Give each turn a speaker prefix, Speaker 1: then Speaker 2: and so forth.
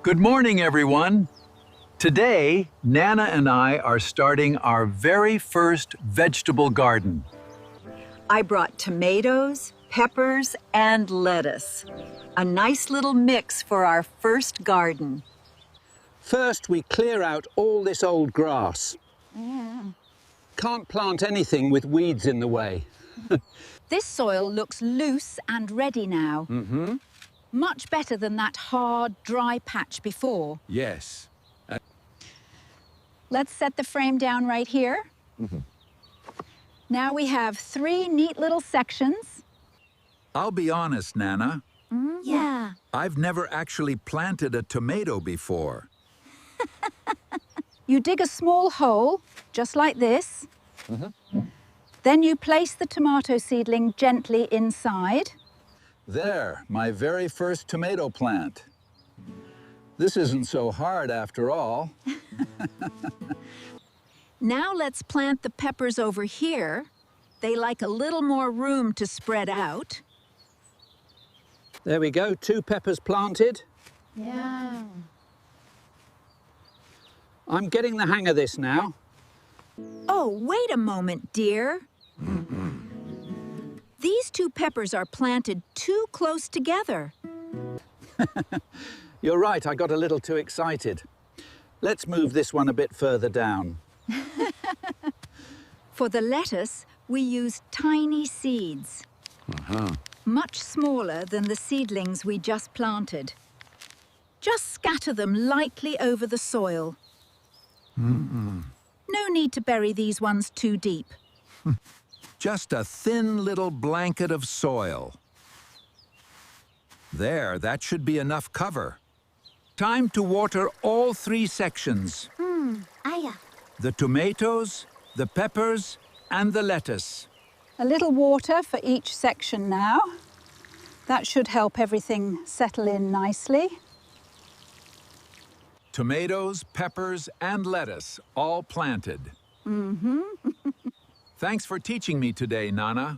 Speaker 1: Good morning, everyone. Today, Nana and I are starting our very first vegetable garden.
Speaker 2: I brought tomatoes, peppers, and lettuce. A nice little mix for our first garden.
Speaker 3: First, we clear out all this old grass. Can't plant anything with weeds in the way.
Speaker 4: This soil looks loose and ready now. Much better than that hard, dry patch before.
Speaker 1: Yes.
Speaker 4: Let's set the frame down right here. Now we have 3 neat little sections.
Speaker 1: I'll be honest, Nana.
Speaker 4: Yeah.
Speaker 1: I've never actually planted a tomato before.
Speaker 4: You dig a small hole, just like this. Then you place the tomato seedling gently inside.
Speaker 1: There, my very first tomato plant. This isn't so hard after all.
Speaker 4: Now let's plant the peppers over here. They like a little more room to spread out.
Speaker 3: There we go, 2 peppers planted.
Speaker 4: Yeah.
Speaker 3: I'm getting the hang of this now.
Speaker 4: Oh, wait a moment, dear. These 2 peppers are planted too close together.
Speaker 3: You're right, I got a little too excited. Let's move this one a bit further down.
Speaker 4: For the lettuce, we use tiny seeds. Much smaller than the seedlings we just planted. Just scatter them lightly over the soil. No need to bury these ones too deep.
Speaker 1: Just a thin little blanket of soil. There, that should be enough cover. Time to water all 3 sections. The tomatoes, the peppers, and the lettuce.
Speaker 4: A little water for each section now. That should help everything settle in nicely.
Speaker 1: Tomatoes, peppers, and lettuce, all planted. Thanks for teaching me today, Nana.